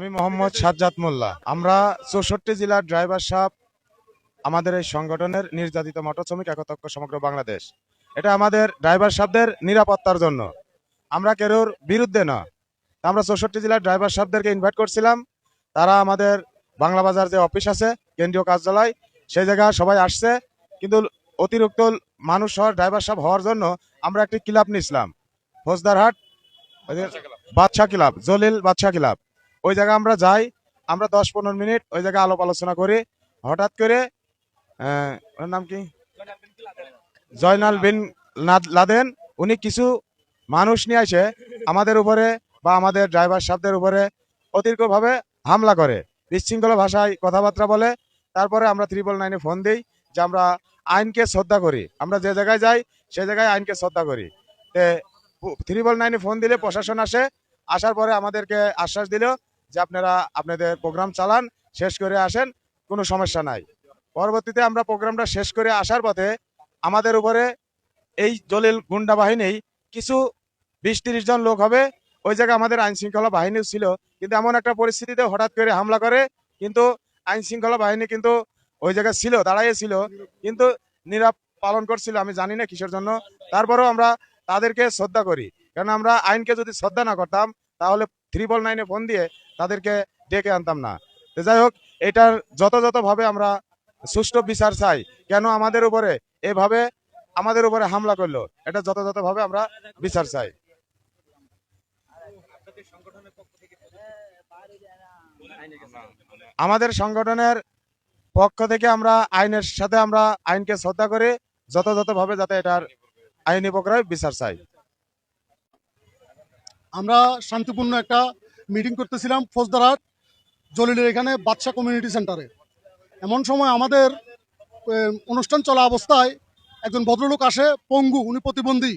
আমি মোহাম্মদ সাজ্জাদ মোল্লা। আমরা 64 জেলার ড্রাইভার সাহেব আমাদের এই সংগঠনের নির্যাতিত মোটর শ্রমিক একতক্ষ সমগ্র বাংলাদেশ। এটা আমাদের ড্রাইভার সাহেবদের নিরাপত্তার জন্য, আমরা কেউর বিরুদ্ধে না। আমরা 64 জেলার ড্রাইভার সাহেবদেরকে ইনভাইট করছিলাম। তারা আমাদের বাংলা বাজার যে অফিস আছে কেন্দ্রীয় কার্যালয়, সেই জায়গায় সবাই আসছে। কিন্তু অতিরিক্ত মানুষ হওয়ার ড্রাইভার সাহেব হওয়ার জন্য আমরা একটি ক্লাব নিয়েছিলাম, ফৌজদারহাট বাদশা ক্লাব, জলিল বাদশা ক্লাব। ওই জায়গায় আমরা যাই, আমরা 10-15 মিনিট ওই জায়গায় আলাপ আলোচনা করি। হঠাৎ করে ওর নাম কি, জয়নাল বিন লাদেন, উনি কিছু মানুষ নিয়ে এসে আমাদের উপরে বা আমাদের ড্রাইভার সাহেবদের উপরে অতিরিক্তভাবে হামলা করে, বিশৃঙ্খলা ভাষায় কথাবার্তা বলে। তারপরে আমরা 999-এ ফোন দিই যে আমরা আইনকে শ্রদ্ধা করি, আমরা যে জায়গায় যাই সে জায়গায় আইনকে শ্রদ্ধা করি। 999-এ ফোন দিলে প্রশাসন আসে, আসার পরে আমাদেরকে আশ্বাস দিল যে আপনারা আপনাদের প্রোগ্রাম চালান, শেষ করে আসেন, কোনো সমস্যা নাই। পরবর্তীতে আমরা প্রোগ্রামটা শেষ করে আসার পথে আমাদের উপরে এই জলিল গুন্ডা বাহিনী কিছু 20-30 জন লোক হবে, ওই জায়গায় আমাদের আইন শৃঙ্খলা বাহিনীও ছিল, কিন্তু এমন একটা পরিস্থিতিতে হঠাৎ করে হামলা করে। কিন্তু আইন শৃঙ্খলা বাহিনী কিন্তু ওই জায়গায় ছিল, দাঁড়াইয়ে ছিল, কিন্তু নীরব পালন করছিল, আমি জানি না কিসের জন্য। তারপরেও আমরা তাদেরকে শ্রদ্ধা করি, কারণ আমরা আইনকে যদি শ্রদ্ধা না করতাম তাহলে 999-এ ফোন দিয়ে তাদেরকে ডেকে আনতাম না। তো যাই হোক, এটার যথাযথভাবে আমরা সুষ্ঠু বিচার চাই। কেন আমাদের উপরে এভাবে আমাদের উপরে হামলা করলো, এটা যথাযথভাবে আমরা বিচার চাই। আমাদের সংগঠনের পক্ষ থেকে আমরা আইনের সাথে আমরা আইনকে শ্রদ্ধা করে যথাযথভাবে যাতে এটার আইনি প্রক্রিয়ায় বিচার চাই। আমরা শান্তিপূর্ণ একটা মিটিং করতেছিলাম ফৌজদারহাট জলিলের এখানে বাদশা কমিউনিটি সেন্টারে। এমন সময় আমাদের অনুষ্ঠান চলা অবস্থায় একজন ভদ্রলোক আসে, পঙ্গু, উনি প্রতিবন্ধী।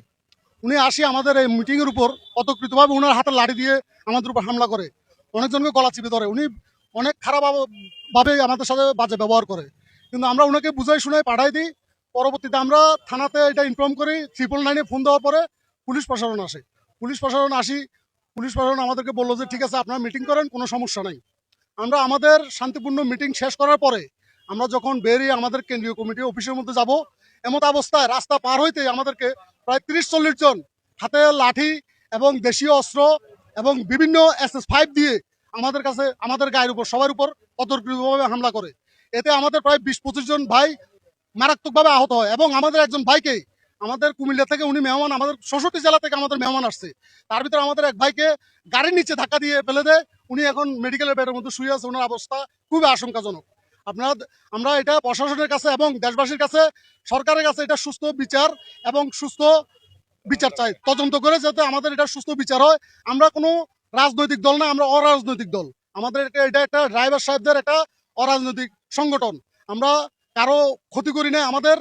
উনি আসি আমাদের এই মিটিংয়ের উপর অতর্কিতভাবে ওনার হাতে লাঠি দিয়ে আমাদের উপর হামলা করে, অনেকজনকে গলা চিপে ধরে। উনি অনেক খারাপভাবে আমাদের সাথে বাজে ব্যবহার করে, কিন্তু আমরা ওনাকে বুঝাই শুনাই পাঠাই দিই। পরবর্তীতে আমরা থানাতে এটা ইনফর্ম করি। 999-এ ফোন দেওয়ার পরে পুলিশ প্রশাসন আসে। পুলিশ প্রশাসন আমাদেরকে বললো যে ঠিক আছে, আপনারা মিটিং করেন, কোনো সমস্যা নাই। আমরা আমাদের শান্তিপূর্ণ মিটিং শেষ করার পরে আমরা যখন বেরিয়ে আমাদের কেন্দ্রীয় কমিটি অফিসের মধ্যে যাব, এমত অবস্থায় রাস্তা পার হইতে আমাদেরকে প্রায় 30-40 জন হাতে লাঠি এবং দেশীয় অস্ত্র এবং বিভিন্ন SS5 দিয়ে আমাদের গায়ের উপর, সবার উপর অতর্কিতভাবে হামলা করে। এতে আমাদের প্রায় 20-25 জন ভাই মারাত্মকভাবে আহত হয়। এবং আমাদের একজন ভাইকে, আমাদের কুমিল্লা থেকে উনি মেহমান, আমাদের 64 জেলা থেকে আমাদের মেহমান আসছে, তার ভিতরে আমাদের এক ভাইকে গাড়ির নিচে ধাক্কা দিয়ে ফেলে দেয়। উনি এখন মেডিকেলের বেডের মধ্যে শুয়ে আছে, ওনার অবস্থা খুবই আশঙ্কাজনক। আমরা এটা প্রশাসনের কাছে এবং দেশবাসীর কাছে, সরকারের কাছে এটা সুস্থ বিচার এবং সুস্থ বিচার চাই, তদন্ত করে যাতে আমাদের এটা সুস্থ বিচার হয়। আমরা কোনো রাজনৈতিক দল না, আমরা অরাজনৈতিক দল। আমাদের এটা একটা ড্রাইভার সাহেবদের একটা অরাজনৈতিক সংগঠন। আমরা কারো ক্ষতি করি না। আমাদের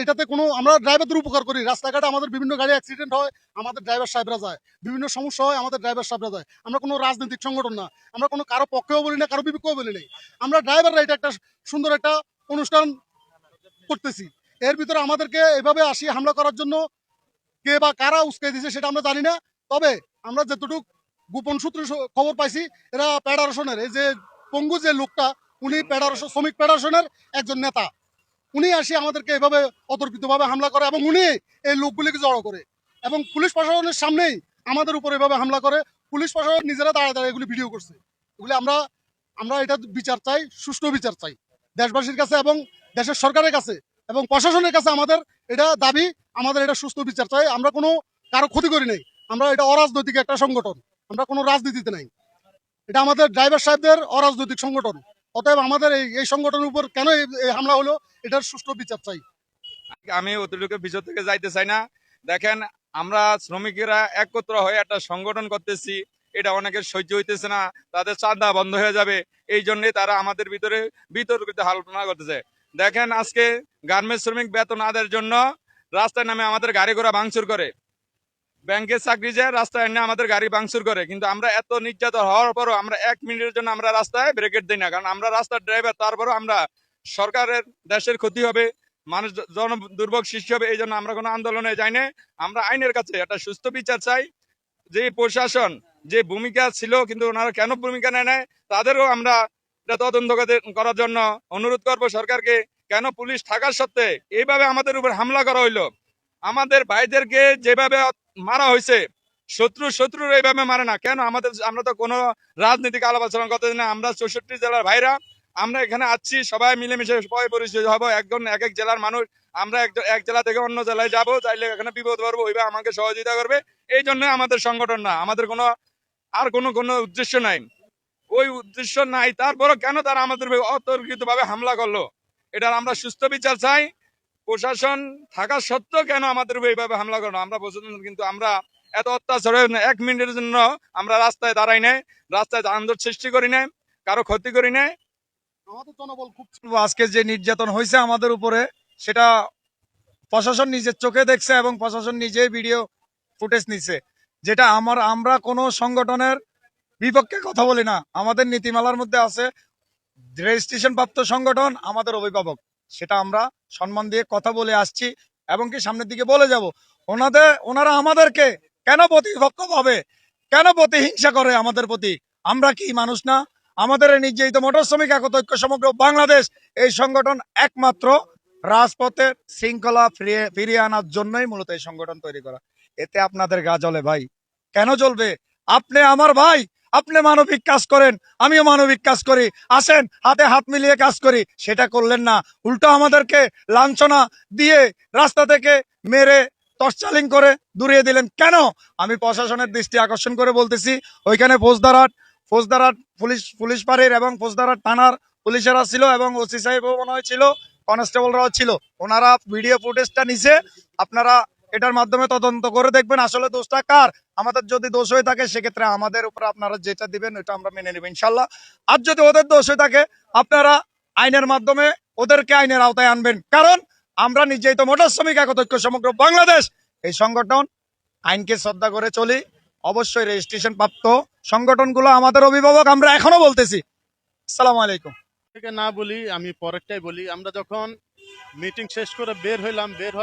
এটাতে কোনো, আমরা ড্রাইভারদের উপকার করি। রাস্তাঘাটে আমাদের বিভিন্ন গাড়ি অ্যাক্সিডেন্ট হয়, আমাদের ড্রাইভার সাহেবরা যায়। বিভিন্ন সমস্যা হয়, আমাদের ড্রাইভার সাহেবরা যায়। আমরা কোনো রাজনৈতিক সংগঠন না, আমরা কোনো কারো পক্ষেও বলি না, কারো বিপক্ষেও বলি নাই। আমরা ড্রাইভাররা এটা একটা সুন্দর একটা অনুষ্ঠান করতেছি। এর ভিতরে আমাদেরকে এভাবে আসি হামলা করার জন্য কে বা কারা উস্কে দিয়েছে সেটা আমরা জানি না। তবে আমরা যতটুকু গোপন সূত্রে খবর পাইছি, এরা ফেডারেশনের, এই যে পঙ্গু যে লোকটা, উনি শ্রমিক ফেডারেশনের একজন নেতা। উনি আসি আমাদেরকে এভাবে অতর্কিতভাবে হামলা করে এবং উনি এই লোকগুলিকে জড়ো করে এবং পুলিশ প্রশাসনের সামনেই আমাদের উপর এভাবে হামলা করে। পুলিশ প্রশাসন নিজেরা দাঁড়ায় দাঁড়ায় এগুলি ভিডিও করছে। এগুলি আমরা এটা বিচার চাই, সুষ্ঠু বিচার চাই দেশবাসীর কাছে এবং দেশের সরকারের কাছে এবং প্রশাসনের কাছে। আমাদের এটা দাবি, আমাদের এটা সুস্থ বিচার চাই। আমরা কোনো কারো ক্ষতি করি নাই, আমরা এটা অরাজনৈতিক একটা সংগঠন, আমরা কোনো রাজনীতিতে নাই। এটা আমাদের ড্রাইভার সাহেবদের অরাজনৈতিক সংগঠন। অতএব আমাদের এই সংগঠনের উপর কেন এই হামলা হলো, এটার সুষ্ঠু বিচার চাই। আমি অতটুকু ভিতর থেকে যাইতে চাই না। দেখেন, আমরা শ্রমিকেরা একত্র হয়ে একটা সংগঠন করতেছি, এটা অনেকের সহ্য হইতেছে না, তাদের চাঁদা বন্ধ হয়ে যাবে, এই জন্য তারা আমাদের ভিতরে বিতর্কিত আলোচনা করতেছে। দেখেন, আজকে গার্মেন্টস শ্রমিক বেতন আদায়ের জন্য রাস্তায় নামে আমাদের গাড়ি ঘোড়া ভাঙচুর করে, ব্যাংকের চাকরি যায় রাস্তায় এনে আমাদের গাড়ি ভাঙচুর করে। কিন্তু আমরা এত নির্যাতন হওয়ার পরও আমরা 1 মিনিটের জন্য আমরা রাস্তায় ব্রেকেট দিই না, কারণ আমরা রাস্তার ড্রাইভার। তারপরও আমরা সরকারের, দেশের ক্ষতি হবে, মানুষ জন দুর্ভোগ সৃষ্টি হবে, এই জন্য আমরা কোনো আন্দোলনে যাই না। আমরা আইনের কাছে একটা সুস্থ বিচার চাই। যে প্রশাসন যে ভূমিকা ছিল, কিন্তু ওনারা কেন ভূমিকা নেয় নাই তাদেরও আমরা এটা তদন্ত করার জন্য অনুরোধ করব সরকারকে। কেন পুলিশ থাকার সত্ত্বে এইভাবে আমাদের উপর হামলা করা হইলো? আমাদের ভাইদেরকে যেভাবে মারা হয়েছে, শত্রুর এইভাবে মারে না কেন? আমরা তো কোনো রাজনৈতিক আলাপ আলোচনা করতে না, আমরা 64 জেলার ভাইরা, আমরা এখানে আছি, সবাই মিলেমিশে সবাই পরিচয় হবো, একজন এক এক জেলার মানুষ। আমরা এক জেলা থেকে অন্য জেলায় যাবো, চাইলে এখানে বিপদ পড়বো, ওইভাবে আমাকে সহযোগিতা করবে। এই জন্য আমাদের সংগঠন না, আমাদের কোনো উদ্দেশ্য নাই, ওই উদ্দেশ্য নাই। তারপরও কেন তারা আমাদের অতর্কিত ভাবে হামলা করলো? এটার আমরা সুস্থ বিচার চাই। প্রশাসন থাকা সত্ত্বেও কেন আমাদের এইভাবে হামলা করলো আমরা প্রশাসন, কিন্তু আমরা এত অত্যাচার 1 মিনিটের জন্য আমরা রাস্তায় দাঁড়াই নাই, রাস্তায় যানজট সৃষ্টি করি নাই, কারো ক্ষতি করি নাই। আমাদের জনবল খুব আজকে যে নির্যাতন হয়েছে আমাদের উপরে, সেটা প্রশাসন নিজের চোখে দেখছে এবং প্রশাসন নিজেই ভিডিও ফুটেজ নিচ্ছে। যেটা আমরা কোনো সংগঠনের বিপক্ষে কথা বলি না, আমাদের নীতিমালার মধ্যে আছে রেজিস্ট্রেশন প্রাপ্ত সংগঠন আমাদের অভিভাবক, সেটা আমরা সম্মান দিয়ে কথা বলে আসছি এবং কি সামনের দিকে বলে যাব। ওনারা আমাদেরকে কেন প্রতিপক্ষ ভাবে, কেন প্রতিহিংসা করে আমাদের প্রতি? আমরা কি মানুষ না? আমাদের এই নির্যাতিত মোটর শ্রমিক একতা ঐক্য সমগ্র বাংলাদেশ এই সংগঠন একমাত্র রাজপথের শৃঙ্খলা ফিরিয়ে আনার জন্যই মূলত এই সংগঠন তৈরি করা। এতে আপনাদের গা জ্বলে ভাই? কেন জ্বলবে? আপনি আমার ভাই, আপনি মানবিক কাজ করেন, আমিও মানবিক কাজ করি, আসেন হাতে হাত মিলিয়ে কাজ করি। সেটা করলেন না, উল্টো আমাদেরকে লাঞ্ছনা দিয়ে রাস্তা থেকে মেরে টর্চারিং করে দূরিয়ে দিলেন কেন? আমি প্রশাসনের দৃষ্টি আকর্ষণ করে বলতেছি, ওইখানে ফৌজদারহাট পুলিশ পাড়ির এবং ফৌজদারহাট থানার পুলিশেরা ছিল এবং ওসি সাহেবও মনে হয় ছিল, কনস্টেবলরাও ছিল। ওনারা ভিডিও ফুটেজটা নিছে, আপনারা এটার মাধ্যমে তদন্ত করে দেখবেন আসলে দোষটা কার। আমাদের যদি দোষ হয়ে থাকে সেক্ষেত্রে আমাদের উপর আপনারা যেটা দিবেন ওটা আমরা মেনে নেব ইনশাল্লাহ। আর যদি ওদের দোষ হয়ে থাকে আপনারা আইনের মাধ্যমে ওদেরকে আইনের আওতায় আনবেন, কারণ আমরা নির্যাতিত মোটর শ্রমিক একতা ঐক্য সমগ্র বাংলাদেশ এই সংগঠন আইনকে শ্রদ্ধা করে চলি। অবশ্যই রেজিস্ট্রেশন প্রাপ্ত সংগঠনগুলো আমাদের অভিভাবক, আমরা এখনো বলতেছি। আসসালামু আলাইকুম। থেকে না বলি, আমি পরেরটাই বলি। আমরা যখন মিটিং শেষ করে বের হইলাম, বের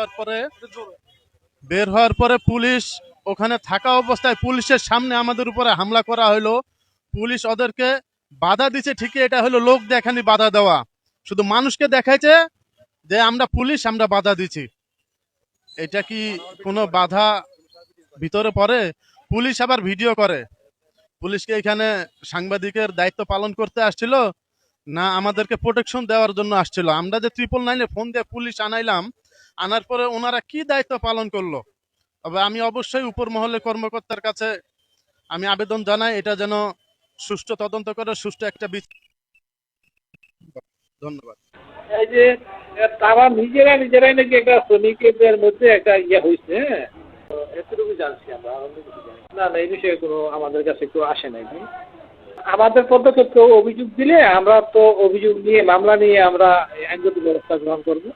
হওয়ার পরে পুলিশ ওখানে থাকা অবস্থায় পুলিশের সামনে আমাদের উপরে হামলা করা হলো। পুলিশ ওদেরকে বাধা দিচ্ছে ঠিকই, এটা হলো লোক দেখানি বাধা দেওয়া, শুধু মানুষকে দেখাইছে যে আমরা পুলিশ, আমরা বাধা দিচ্ছি। এটা কি কোনো বাধা ভিতরে পড়ে? পুলিশ আবার ভিডিও করে। পুলিশকে এখানে সাংবাদিকের দায়িত্ব পালন করতে আসছিল না আমাদেরকে প্রোটেকশন দেওয়ার জন্য আসছিল? আমরা যে 999-এ ফোন দিয়ে পুলিশ আনাইলাম, আনার পরে ওনারা কি দায়িত্ব পালন করলো? তবে আমি অবশ্যই উপর মহলে কর্মকর্তার কাছে আমি আবেদন জানাই, এটা যেন সুষ্ঠু তদন্ত করে সুষ্ঠু একটা ধন্যবাদ। এই যে তারা নিজেরাই নাকি একটা শ্রমিকদের মধ্যে একটা ইয়ে হয়েছে, হ্যাঁ, এতটুকু জানছি আমরা, অন্য কিছু জানি না। না, এই বিষয়ে কোনো আমাদের কাছে কেউ আসে নাই। আমাদের পদক্ষেপ কেউ অভিযোগ দিলে আমরা তো অভিযোগ নিয়ে, মামলা নিয়ে আমরা আইনগত ব্যবস্থা গ্রহণ করবো।